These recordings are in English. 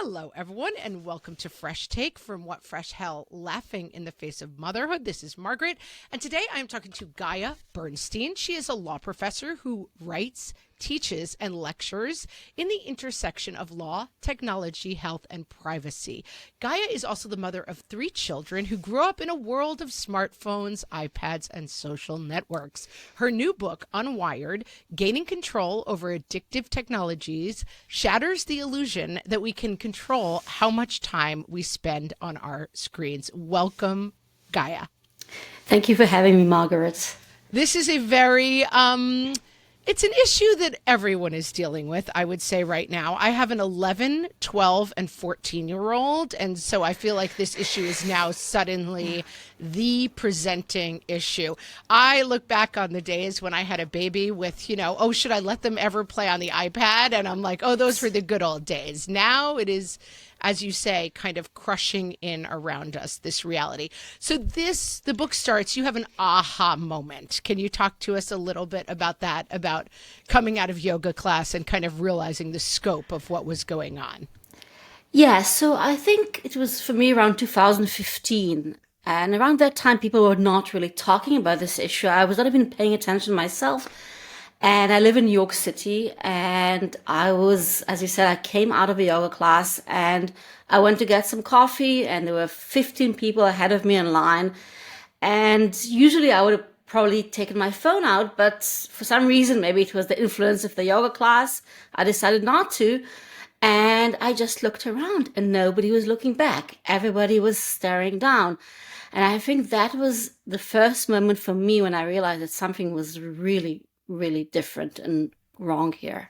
Hello, everyone, and welcome to Fresh Take from What Fresh Hell, Laughing in the Face of Motherhood. This is Margaret, and today I am talking to Gaia Bernstein. She is a law professor who writes, teaches, and lectures in the intersection of law, technology, health, and privacy. Gaia is also the mother of 3 children who grew up in a world of smartphones, iPads, and social networks. Her new book, Unwired, Gaining Control Over Addictive Technologies, shatters the illusion that we can control how much time we spend on our screens. Welcome, Gaia. Thank you for having me, Margaret. This is a very it's an issue that everyone is dealing with, I would say right now. I have an 11, 12, and 14-year-old, and so I feel like this issue is now suddenly the presenting issue. I look back on the days when I had a baby with, oh, should I let them ever play on the iPad? And I'm like, oh, those were the good old days. Now it is, as you say, kind of crushing in around us, this reality. So the book starts, you have an aha moment. Can you talk to us a little bit about that, about coming out of yoga class and kind of realizing the scope of what was going on? Yeah, so I think it was for me around 2015. And around that time, people were not really talking about this issue. I was not even paying attention myself. And I live in New York City, and I was, as you said, I came out of a yoga class and I went to get some coffee, and there were 15 people ahead of me in line. And usually I would have probably taken my phone out, but for some reason, maybe it was the influence of the yoga class, I decided not to. And I just looked around and nobody was looking back. Everybody was staring down. And I think that was the first moment for me when I realized that something was really different and wrong here.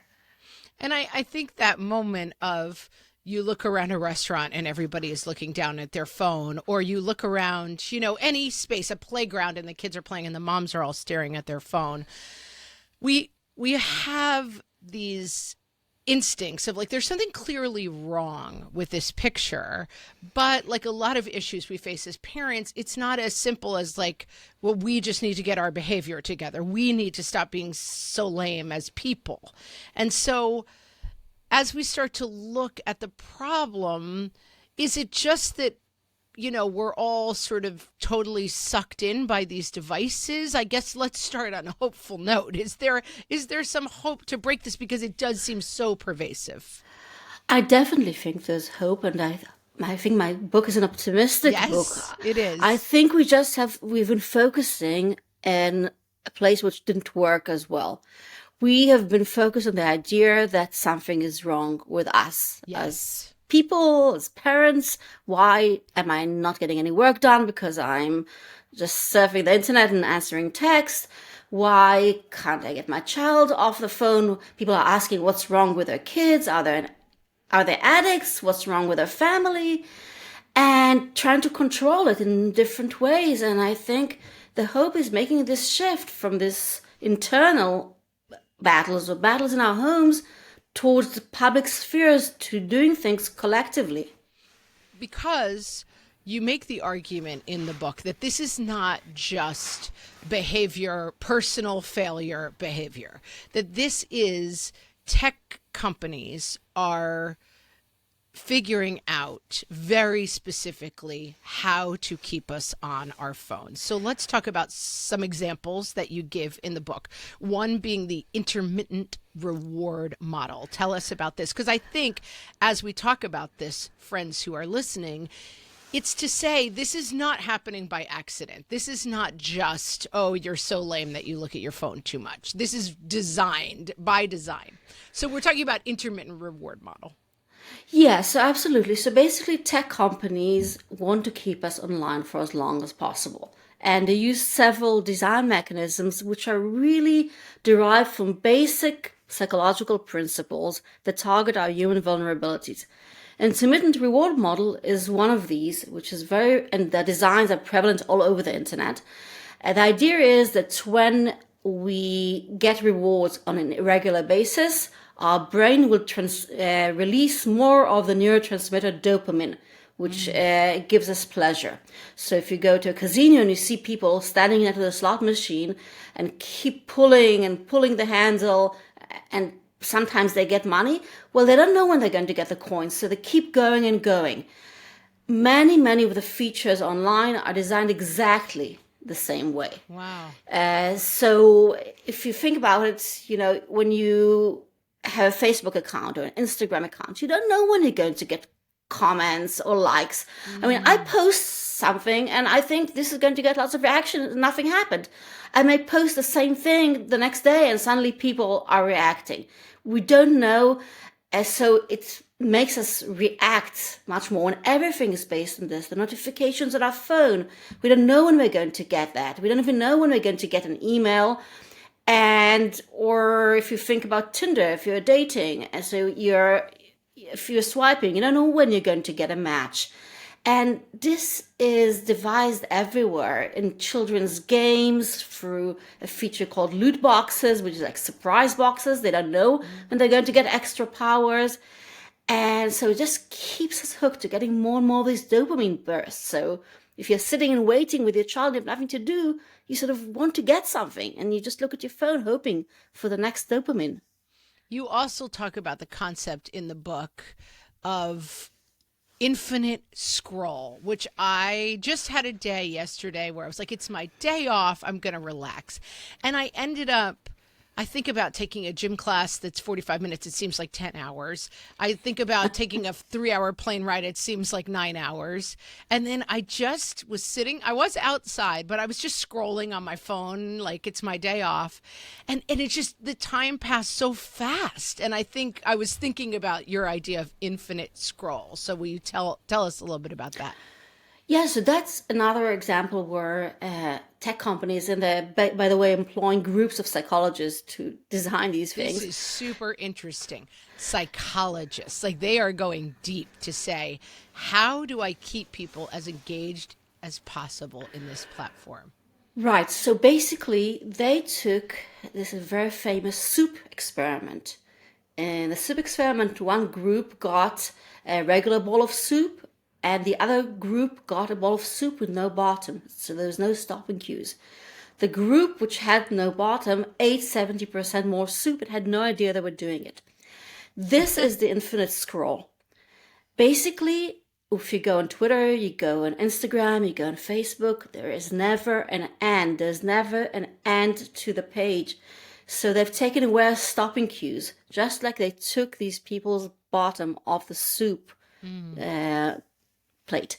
And I think that moment of you look around a restaurant and everybody is looking down at their phone, or you look around, any space, a playground, and the kids are playing and the moms are all staring at their phone. We have these instincts of like, there's something clearly wrong with this picture, but like a lot of issues we face as parents, it's not as simple as like, well, we just need to get our behavior together. We need to stop being so lame as people. And so as we start to look at the problem, is it just that we're all sort of totally sucked in by these devices? I guess let's start on a hopeful note. Is there some hope to break this, because it does seem so pervasive? I definitely think there's hope, and I think my book is an optimistic book. Yes, it is. I think we've been focusing in a place which didn't work as well. We have been focused on the idea that something is wrong with us as people, as parents. Why am I not getting any work done? Because I'm just surfing the internet and answering text. Why can't I get my child off the phone? People are asking what's wrong with their kids. Are they addicts? What's wrong with their family? And trying to control it in different ways. And I think the hope is making this shift from this internal battles or battles in our homes towards the public spheres, to doing things collectively. Because you make the argument in the book that this is not just behavior, personal failure behavior, that this is tech companies are figuring out very specifically how to keep us on our phones. So let's talk about some examples that you give in the book. One being the intermittent reward model. Tell us about this, because I think as we talk about this, friends who are listening, it's to say this is not happening by accident. This is not just, oh, you're so lame that you look at your phone too much. This is designed by design. So we're talking about intermittent reward model. Yeah, so absolutely. So basically, tech companies want to keep us online for as long as possible. And they use several design mechanisms which are really derived from basic psychological principles that target our human vulnerabilities. Intermittent reward model is one of these, which is and the designs are prevalent all over the internet. And the idea is that when we get rewards on an irregular basis, our brain will release more of the neurotransmitter dopamine, which gives us pleasure. So if you go to a casino and you see people standing next to the slot machine and keep pulling and pulling the handle and sometimes they get money. Well, they don't know when they're going to get the coins, so they keep going and going. Many of the features online are designed exactly the same way. Wow. So if you think about it, when you have a Facebook account or an Instagram account, you don't know when you're going to get comments or likes. I mean, I post something and I think this is going to get lots of reaction and nothing happened. I may post the same thing the next day and suddenly people are reacting. We don't know. So it makes us react much more, and everything is based on this. The notifications on our phone, we don't know when we're going to get that. We don't even know when we're going to get an email. Or if you think about Tinder, if you're dating, and so if you're swiping, you don't know when you're going to get a match. And this is devised everywhere in children's games through a feature called loot boxes, which is like surprise boxes. They don't know when they're going to get extra powers. And so it just keeps us hooked to getting more and more of these dopamine bursts. So if you're sitting and waiting with your child, you have nothing to do, you sort of want to get something and you just look at your phone hoping for the next dopamine. You also talk about the concept in the book of infinite scroll, which I just had a day yesterday where I was like, it's my day off. I'm going to relax. And I ended up, I think about taking a gym class that's 45 minutes. It seems like 10 hours. I think about taking a 3-hour plane ride. It seems like 9 hours. And then I just was sitting, I was outside, but I was just scrolling on my phone like it's my day off. And it just, the time passed so fast. And I think I was thinking about your idea of infinite scroll. So will you tell us a little bit about that? Yeah, so that's another example where tech companies, and by the way, employing groups of psychologists to design these things. This is super interesting. Psychologists, like they are going deep to say, how do I keep people as engaged as possible in this platform? Right. So basically, they took this very famous soup experiment. In the soup experiment, one group got a regular bowl of soup, and the other group got a bowl of soup with no bottom. So there was no stopping cues. The group which had no bottom ate 70% more soup and had no idea they were doing it. This is the infinite scroll. Basically, if you go on Twitter, you go on Instagram, you go on Facebook, there is never an end. There's never an end to the page. So they've taken away stopping cues, just like they took these people's bottom off the soup plate.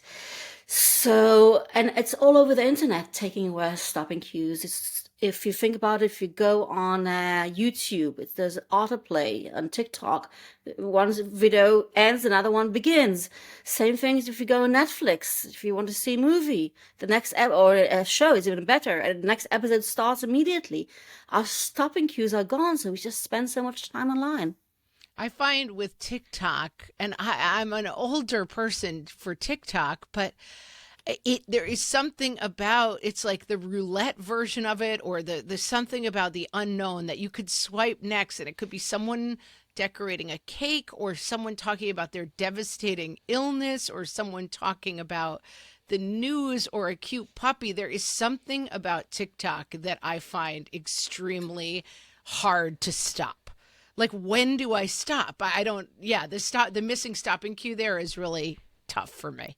So, and it's all over the internet, taking away stopping cues. If you think about it, if you go on YouTube, there's autoplay. On TikTok, one video ends, another one begins. Same thing if you go on Netflix. If you want to see a movie, the next or a show is even better, and the next episode starts immediately. Our stopping cues are gone, so we just spend so much time online. I find with TikTok, and I'm an older person for TikTok, but there is something about, it's like the roulette version of it, or there's something about the unknown that you could swipe next, and it could be someone decorating a cake, or someone talking about their devastating illness, or someone talking about the news, or a cute puppy. There is something about TikTok that I find extremely hard to stop. Like, when do I stop? I don't, the missing stopping cue there is really tough for me.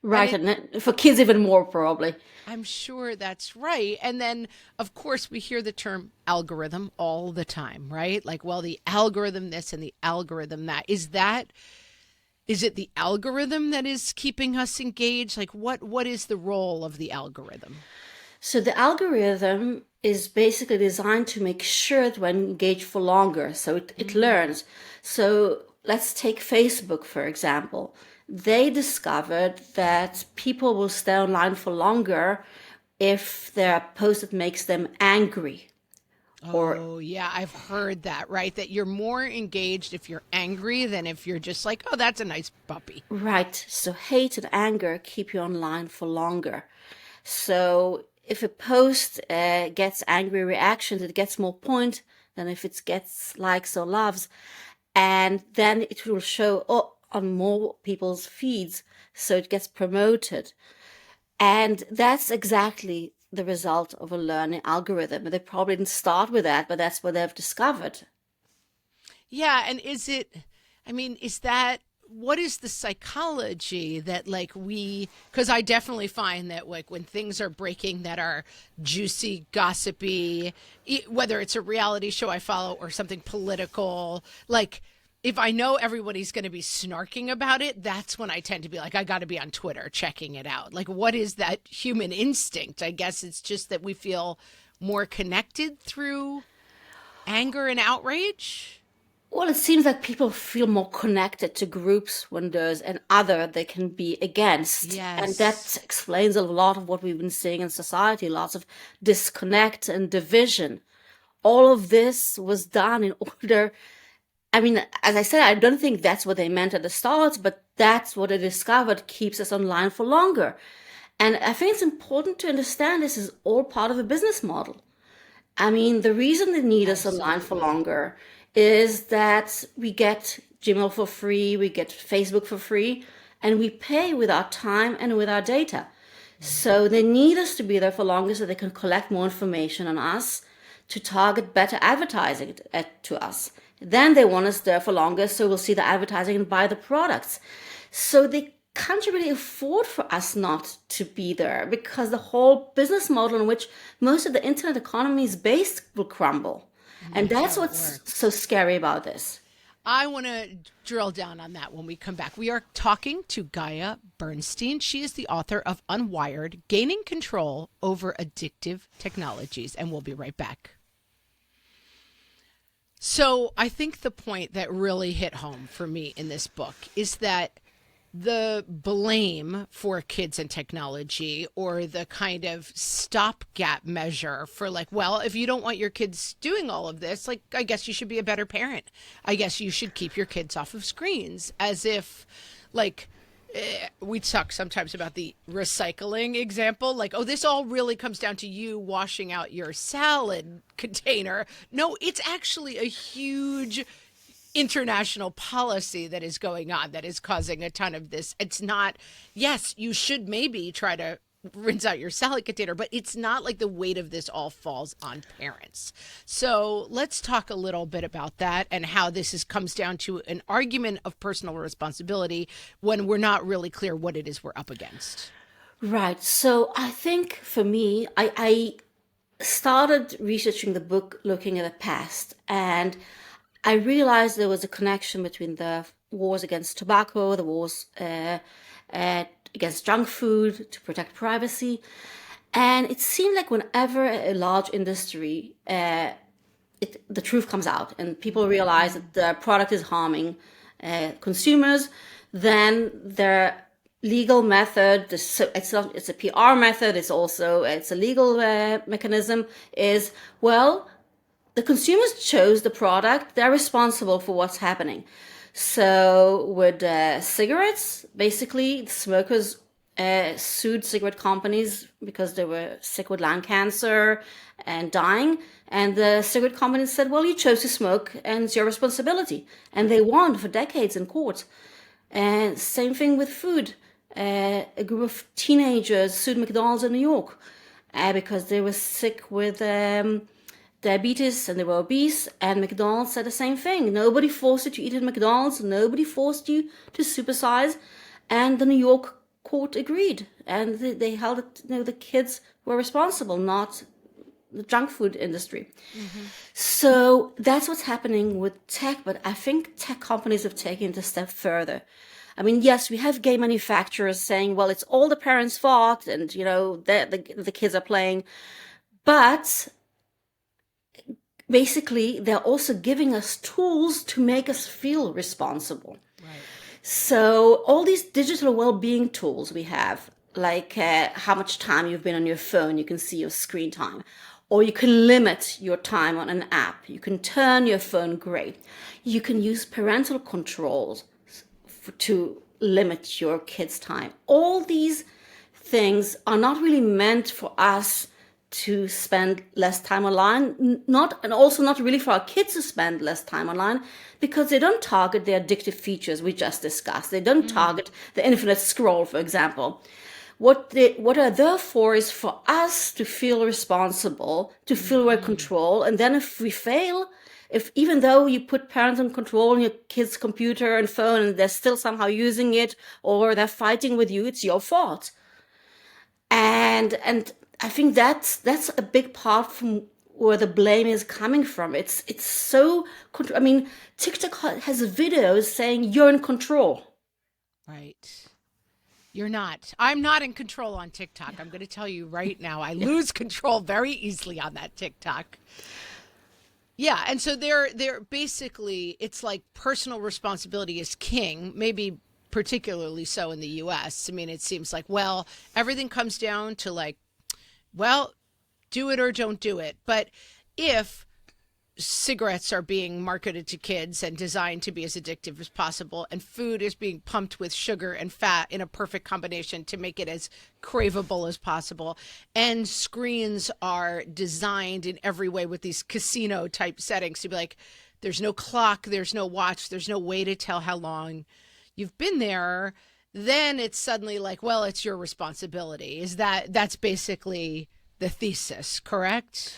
Right. And for kids even more, probably. I'm sure that's right. And then, of course, we hear the term algorithm all the time, right? Like, well, the algorithm this and the algorithm that. Is it the algorithm that is keeping us engaged? Like, what is the role of the algorithm? So the algorithm is basically designed to make sure that we engage for longer. So it learns. So let's take Facebook, for example. They discovered that people will stay online for if there are posts that makes them angry. Yeah, I've heard that, right? That you're more engaged if you're angry than if you're just like, oh, that's a nice puppy. Right. So hate and anger keep you online for longer. So if a post gets angry reactions, it gets more point than if it gets likes or loves. And then it will show on more people's feeds, so it gets promoted. And that's exactly the result of a learning algorithm. They probably didn't start with that, but that's what they've discovered. Yeah, and is that what is the psychology that like because I definitely find that like when things are breaking that are juicy, gossipy, whether it's a reality show I follow or something political, like if I know everybody's going to be snarking about it, that's when I tend to be like, I got to be on Twitter checking it out. Like, what is that human instinct? I guess it's just that we feel more connected through anger and outrage. Well, it seems like people feel more connected to groups when there's an other they can be against. And that Yes. explains a lot of what we've been seeing in society, lots of disconnect and division. All of this was done in order. I mean, as I said, I don't think that's what they meant at the start, but that's what they discovered keeps us online for longer. And I think it's important to understand this is all part of a business model. I mean, the reason they need us online for Absolutely. longer is that we get Gmail for free, we get Facebook for free, and we pay with our time and with our data. So they need us to be there for longer so they can collect more information on us to target better advertising to us. Then they want us there for longer so we'll see the advertising and buy the products. So they can't really afford for us not to be there because the whole business model in which most of the internet economy is based will crumble. And And that's that's how it what's so works. scary about this. I want to drill down on that when we come back. We are talking to Gaia Bernstein. She is the author of Unwired, Gaining Control Over Addictive Technologies, and we'll be right back. So, I think the point that really hit home for me in this book is that the blame for kids and technology or the kind of stopgap measure for like, well, if you don't want your kids doing all of this, like, I guess you should be a better parent. I guess you should keep your kids off of screens as if like we talk sometimes about the recycling example like, oh, this all really comes down to you washing out your salad container. No, it's actually a huge international policy that is going on that is causing a ton of this. It's not, yes, you should maybe try to rinse out your salad container, but it's not like the weight of this all falls on parents. So let's talk a little bit about that and how this is comes down to an argument of personal responsibility when we're not really clear what it is we're up against. Right. So I think for me, I started researching the book looking at the past, and I realized there was a connection between the wars against tobacco, the wars against junk food to protect privacy. And it seemed like whenever a large industry, the truth comes out and people realize that the product is harming consumers, then their legal method, it's a PR method, it's a legal mechanism, is, well, the consumers chose the product, they're responsible for what's happening. So with cigarettes, basically, smokers sued cigarette companies because they were sick with lung cancer and dying. And the cigarette companies said, well, you chose to smoke and it's your responsibility. And they won for decades in court. And same thing with food. A group of teenagers sued McDonald's in New York because they were sick with diabetes and they were obese, and McDonald's said the same thing. Nobody forced you to eat at McDonald's, nobody forced you to supersize, and the New York court agreed, and they held it, the kids were responsible, not the junk food industry. Mm-hmm. So that's what's happening with tech, but I think tech companies have taken it a step further. I mean, yes, we have game manufacturers saying, well, it's all the parents' fault, and the kids are playing, but basically they're also giving us tools to make us feel responsible. Right. So all these digital well-being tools we have, like how much time you've been on your phone, you can see your screen time, or you can limit your time on an app. You can turn your phone gray. You can use parental controls to limit your kids' time. All these things are not really meant for us to spend less time online, and also not really for our kids to spend less time online, because they don't target the addictive features we just discussed. They don't target the infinite scroll, for example. What are there for is for us to feel responsible, to feel we're in control, and then if we fail, If even though you put parental control on your kid's computer and phone and they're still somehow using it or they're fighting with you, it's your fault. And I think that's a big part from where the blame is coming from. It's so I mean, TikTok has videos saying you're in control. Right. You're not. I'm not in control on TikTok. I'm going to tell you right now. I lose control very easily on that TikTok. Yeah, and so they're basically, it's like personal responsibility is king, maybe particularly so in the US. I mean, it seems like, well, everything comes down to like, well, do it or don't do it. But if cigarettes are being marketed to kids and designed to be as addictive as possible, and food is being pumped with sugar and fat in a perfect combination to make it as craveable as possible, and screens are designed in every way with these casino type settings to be like, there's no clock, there's no watch, there's no way to tell how long you've been there, then it's suddenly like, well, it's your responsibility. That's basically the thesis, correct?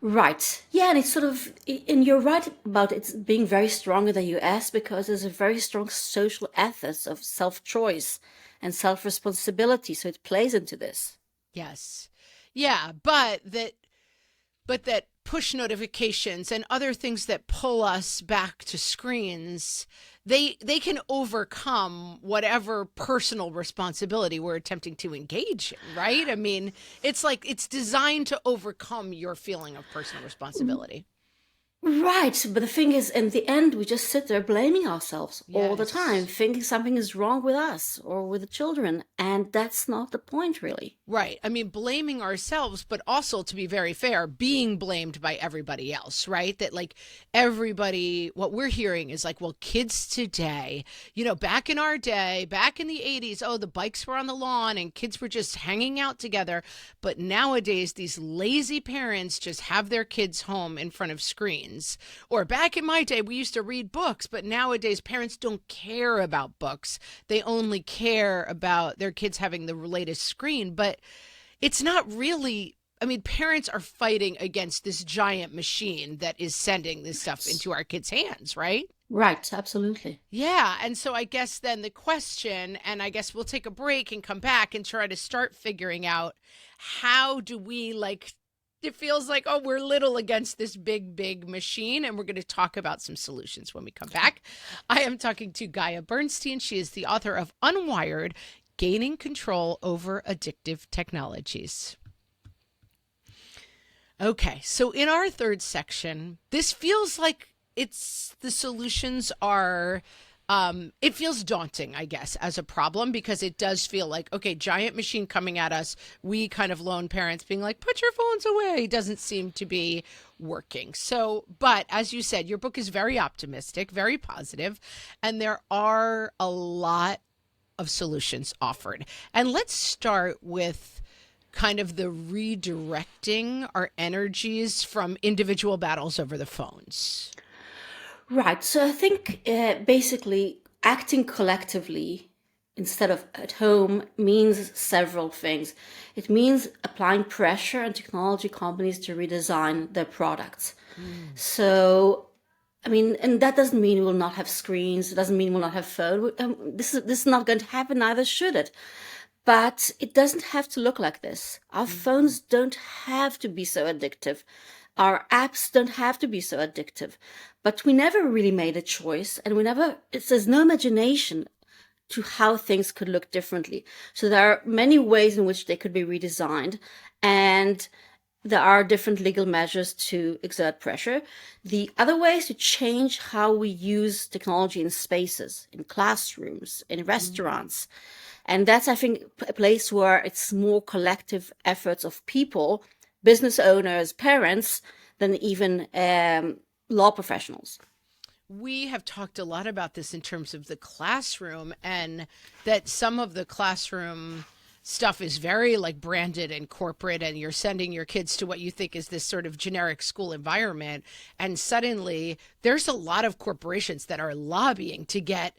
Right. Yeah, and it's sort of, and you're right about it being very strong in the US because there's a very strong social ethics of self-choice and self-responsibility. So it plays into this. Yes. Yeah, but that push notifications and other things that pull us back to screens, they can overcome whatever personal responsibility we're attempting to engage in, right? I mean, it's like it's designed to overcome your feeling of personal responsibility. Right. But the thing is, in the end, we just sit there blaming ourselves all the time, Yes. thinking something is wrong with us or with the children. And that's not the point, really. Right. I mean, blaming ourselves, but also, to be very fair, being blamed by everybody else, right? That like everybody, what we're hearing is like, well, kids today, back in our day, back in the 80s, oh, the bikes were on the lawn and kids were just hanging out together. But nowadays, these lazy parents just have their kids home in front of screens. Or back in my day, we used to read books, but nowadays, parents don't care about books. They only care about their kids having the latest screen. But it's not really, I mean, parents are fighting against this giant machine that is sending this stuff into our kids' hands, right? Right. Absolutely. Yeah. And so I guess then the question, and I guess we'll take a break and come back and try to start figuring out how do we like, it feels like, oh, we're little against this big, big machine. And we're going to talk about some solutions when we come back. I am talking to Gaia Bernstein. She is the author of Unwired, Gaining Control Over Addictive Technologies. Okay, so in our third section, this feels like the solutions are, it feels daunting, I guess, as a problem, because it does feel like, okay, giant machine coming at us. We kind of lone parents being like, put your phones away, doesn't seem to be working. So, but as you said, your book is very optimistic, very positive, and there are a lot of solutions offered. And let's start with kind of the redirecting our energies from individual battles over the phones. Right. So I think basically acting collectively instead of at home means several things. It means applying pressure on technology companies to redesign their products. So I mean, and that doesn't mean we'll not have screens. It doesn't mean we'll not have phone. This is not going to happen. Neither should it. But it doesn't have to look like this. Our phones don't have to be so addictive. Our apps don't have to be so addictive. But we never really made a choice, and there's no imagination to how things could look differently. So there are many ways in which they could be redesigned, and there are different legal measures to exert pressure. The other way is to change how we use technology in spaces, in classrooms, in restaurants. And that's, I think, a place where it's more collective efforts of people, business owners, parents, than even law professionals. We have talked a lot about this in terms of the classroom, and that some of the classroom stuff is very like branded and corporate, and you're sending your kids to what you think is this sort of generic school environment. And suddenly there's a lot of corporations that are lobbying to get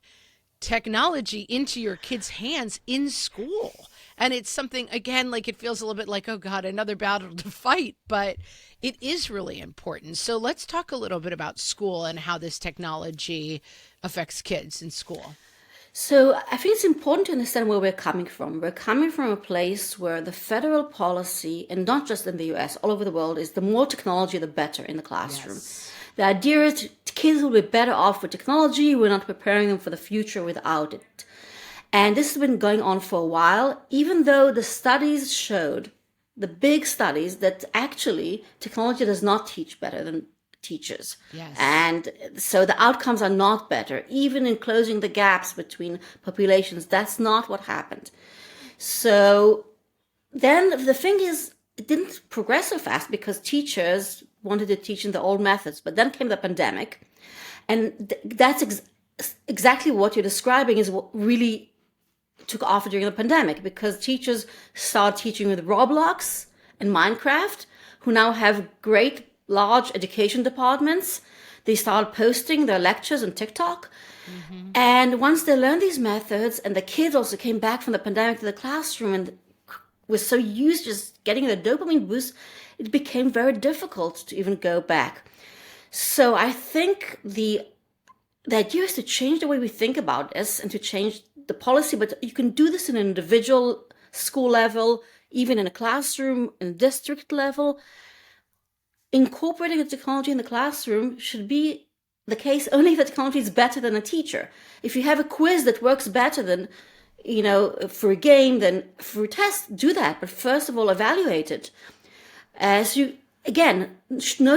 technology into your kids' hands in school. And it's something, again, like it feels a little bit like, oh God, another battle to fight, but it is really important. So let's talk a little bit about school and how this technology affects kids in school. So I think it's important to understand where we're coming from. We're coming from a place where the federal policy, and not just in the US, all over the world, is the more technology, the better in the classroom. Yes. The idea is kids will be better off with technology. We're not preparing them for the future without it. And this has been going on for a while, even though the studies showed, the big studies, that actually technology does not teach better than teachers. Yes. And so the outcomes are not better. Even in closing the gaps between populations, that's not what happened. So then the thing is, it didn't progress so fast because teachers wanted to teach in the old methods. But then came the pandemic. And that's exactly what you're describing is what really took off during the pandemic, because teachers started teaching with Roblox and Minecraft, who now have great large education departments. They started posting their lectures on TikTok. Mm-hmm. And once they learned these methods, and the kids also came back from the pandemic to the classroom and were so used just getting the dopamine boost, it became very difficult to even go back. So I think the idea is to change the way we think about this and to change the policy, but you can do this in an individual school level, even in a classroom, in a district level. Incorporating the technology in the classroom should be the case only if the technology is better than a teacher. If you have a quiz that works better than, for a game than for a test, do that. But first of all, evaluate it. No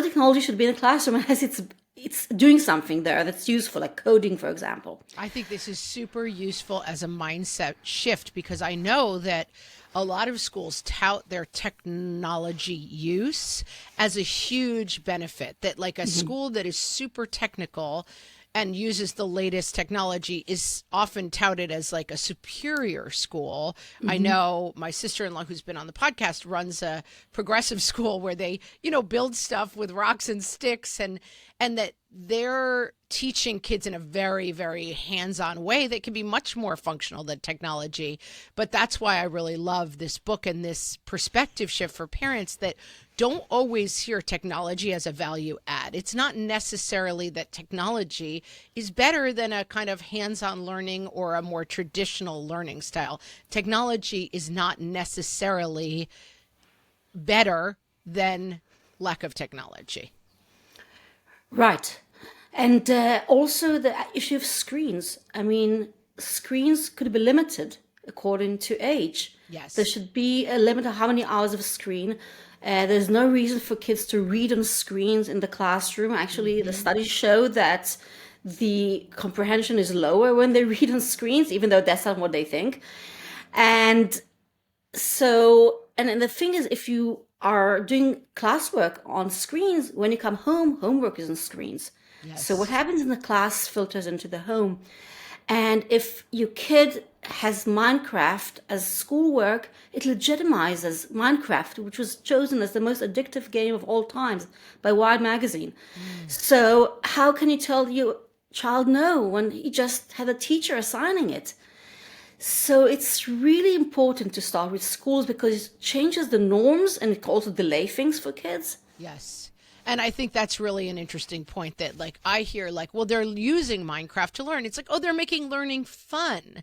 technology should be in the classroom unless it's doing something there that's useful, like coding, for example. I think this is super useful as a mindset shift, because I know that a lot of schools tout their technology use as a huge benefit, that like a school that is super technical and uses the latest technology is often touted as like a superior school. I know my sister-in-law, who's been on the podcast, runs a progressive school where they, build stuff with rocks and sticks, and that they're teaching kids in a very, very hands-on way that can be much more functional than technology. But that's why I really love this book and this perspective shift for parents that don't always hear technology as a value add. It's not necessarily that technology is better than a kind of hands-on learning or a more traditional learning style. Technology is not necessarily better than lack of technology. Right. And also the issue of screens. I mean, screens could be limited according to age. Yes. There should be a limit of how many hours of screen. There's no reason for kids to read on screens in the classroom. Actually, the studies show that the comprehension is lower when they read on screens, even though that's not what they think. And so, and the thing is, if you are doing classwork on screens, when you come home, homework is on screens. Yes. So what happens in the class filters into the home. And if your kid has Minecraft as schoolwork, it legitimizes Minecraft, which was chosen as the most addictive game of all times by Wired magazine. So how can you tell your child no when he just had a teacher assigning it? So it's really important to start with schools because it changes the norms and it can also delay things for kids. Yes. And I think that's really an interesting point that like I hear like, well, they're using Minecraft to learn. It's like, oh, they're making learning fun.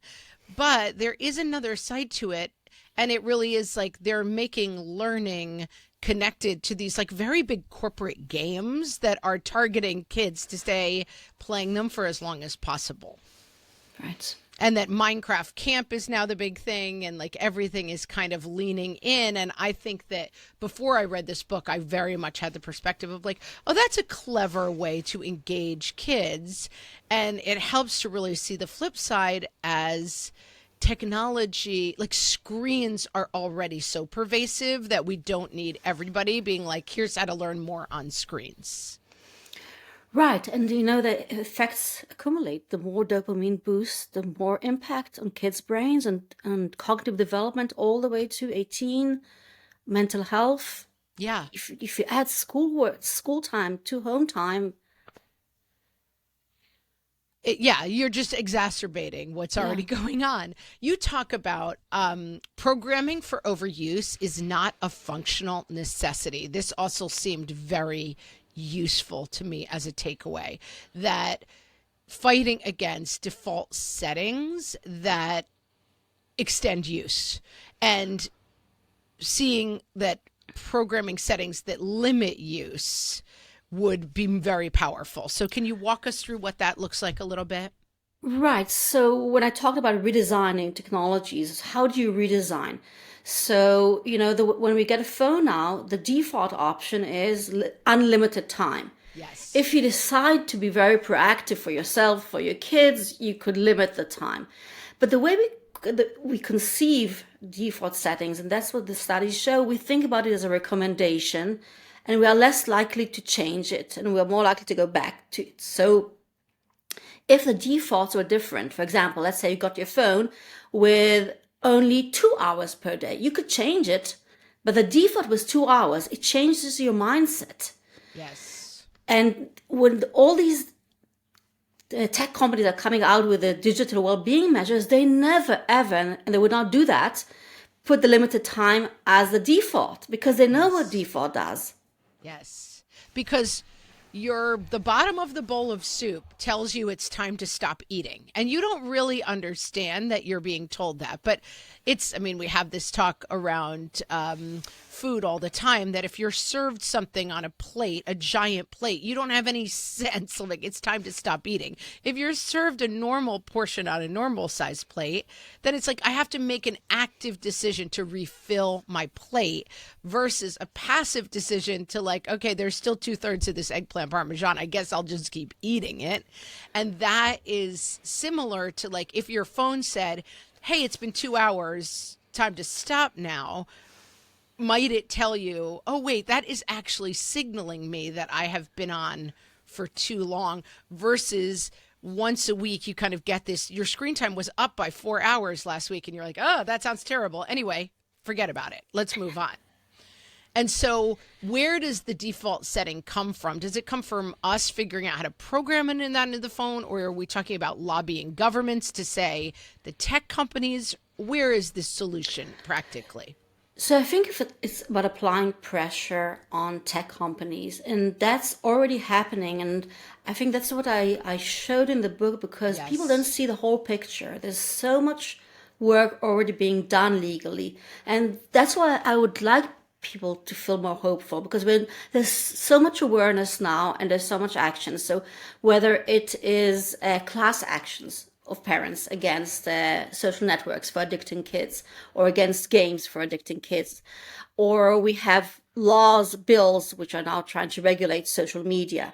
But there is another side to it. And it really is like they're making learning connected to these like very big corporate games that are targeting kids to stay playing them for as long as possible. Right. And that Minecraft camp is now the big thing, and like everything is kind of leaning in. And I think that before I read this book, I very much had the perspective of like, oh, that's a clever way to engage kids. And it helps to really see the flip side as technology, like screens are already so pervasive that we don't need everybody being like, here's how to learn more on screens. Right. And you know, the effects accumulate. The more dopamine boosts, the more impact on kids' brains and cognitive development all the way to 18, mental health. Yeah. If you add school time to home time, Yeah, you're just exacerbating what's Yeah. already going on. You talk about programming for overuse is not a functional necessity. This also seemed very useful to me as a takeaway, that fighting against default settings that extend use, and seeing that programming settings that limit use would be very powerful. So, can you walk us through what that looks like a little bit? Right. So when I talked about redesigning technologies, how do you redesign? So, when we get a phone now, the default option is unlimited time. Yes. If you decide to be very proactive for yourself, for your kids, you could limit the time. But the way we conceive default settings, and that's what the studies show, we think about it as a recommendation, and we are less likely to change it, and we are more likely to go back to it. So if the defaults were different, for example, let's say you got your phone with only 2 hours per day, you could change it, but the default was 2 hours. It changes your mindset. Yes. And when all these tech companies are coming out with the digital well-being measures, they never ever, and they would not do that, put the limited time as the default, because they know what Yes. default does. Yes. Because the bottom of the bowl of soup tells you it's time to stop eating. And you don't really understand that you're being told that. But we have this talk around food all the time, that if you're served something on a plate, a giant plate, you don't have any sense of like it's time to stop eating. If you're served a normal portion on a normal size plate, then it's like I have to make an active decision to refill my plate versus a passive decision to like, okay, there's still 2/3 of this eggplant parmesan. I guess I'll just keep eating it. And that is similar to like if your phone said, hey, it's been 2 hours, time to stop now. Might it tell you, oh, wait, that is actually signaling me that I have been on for too long, versus once a week you kind of get this, your screen time was up by 4 hours last week and you're like, oh, that sounds terrible. Anyway, forget about it. Let's move on. And so, where does the default setting come from? Does it come from us figuring out how to program it in that into the phone, or are we talking about lobbying governments to say the tech companies? Where is this solution practically? So I think if it's about applying pressure on tech companies, and that's already happening. And I think that's what I showed in the book, because people don't Yes. see the whole picture. There's so much work already being done legally. And that's why I would like people to feel more hopeful, because when there's so much awareness now and there's so much action. So whether it is class actions of parents against social networks for addicting kids, or against games for addicting kids, or we have laws, bills, which are now trying to regulate social media,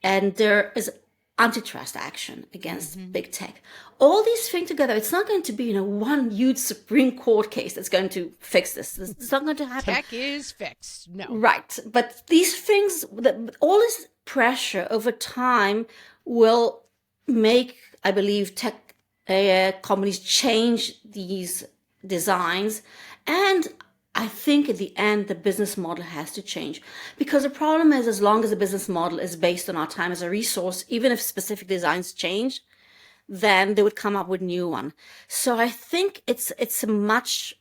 and there is antitrust action against big tech. All these things together, it's not going to be one huge Supreme Court case that's going to fix this. It's not going to happen. Tech is fixed. No. Right. But these things, all this pressure over time will make, I believe, tech companies change these designs. And I think at the end, the business model has to change. Because the problem is, as long as the business model is based on our time as a resource, even if specific designs change, then they would come up with new one. So I think it's a much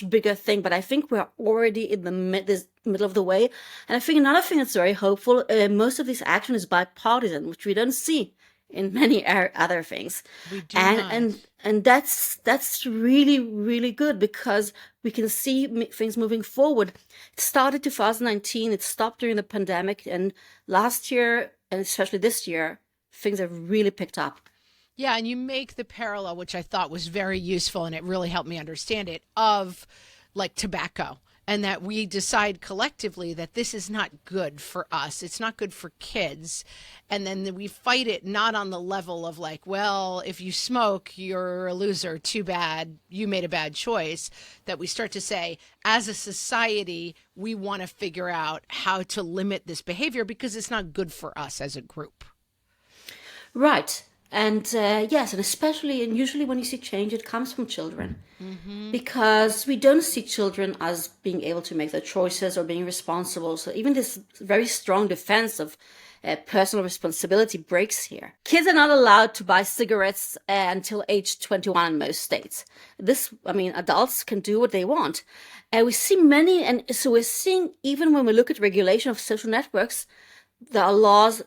bigger thing, but I think we're already in the middle of the way. And I think another thing that's very hopeful, most of this action is bipartisan, which we don't see in many other things. We do And not. and that's really, really good, because we can see things moving forward. It started 2019, it stopped during the pandemic, and last year, and especially this year, things have really picked up. Yeah, and you make the parallel, which I thought was very useful and it really helped me understand it, of like tobacco. And that we decide collectively that this is not good for us. It's not good for kids. And then we fight it not on the level of like, well, if you smoke, you're a loser. Too bad. You made a bad choice. That we start to say, as a society, we want to figure out how to limit this behavior because it's not good for us as a group. Right. And yes, and especially, and usually when you see change, it comes from children, because we don't see children as being able to make their choices or being responsible. So even this very strong defense of personal responsibility breaks here. Kids are not allowed to buy cigarettes until age 21 in most states. Adults can do what they want. And we see many, and so we're seeing, even when we look at regulation of social networks, there are laws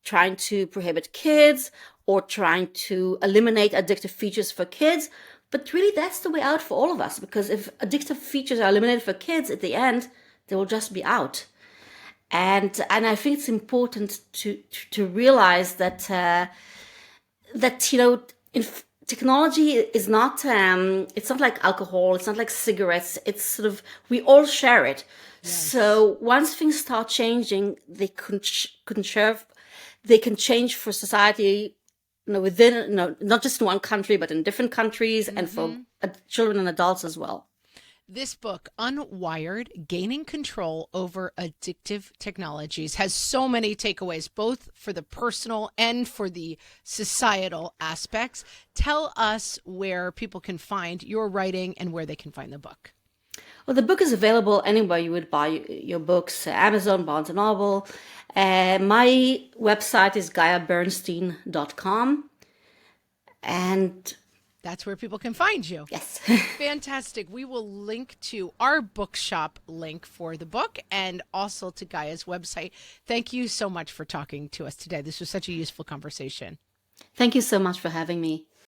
trying to prohibit kids or trying to eliminate addictive features for kids. But really, that's the way out for all of us, because if addictive features are eliminated for kids, at the end, they will just be out. And I think it's important to realize that technology is not it's not like alcohol, it's not like cigarettes. It's sort of, we all share it. Yes. So once things start changing, they can change for society, within, not just in one country, but in different countries, and for children and adults as well. This book, Unwired, Gaining Control Over Addictive Technologies, has so many takeaways, both for the personal and for the societal aspects. Tell us where people can find your writing and where they can find the book. Well, the book is available anywhere you would buy your books, Amazon, Barnes & Noble. My website is GaiaBernstein.com. And that's where people can find you. Yes. Fantastic. We will link to our bookshop link for the book and also to Gaia's website. Thank you so much for talking to us today. This was such a useful conversation. Thank you so much for having me.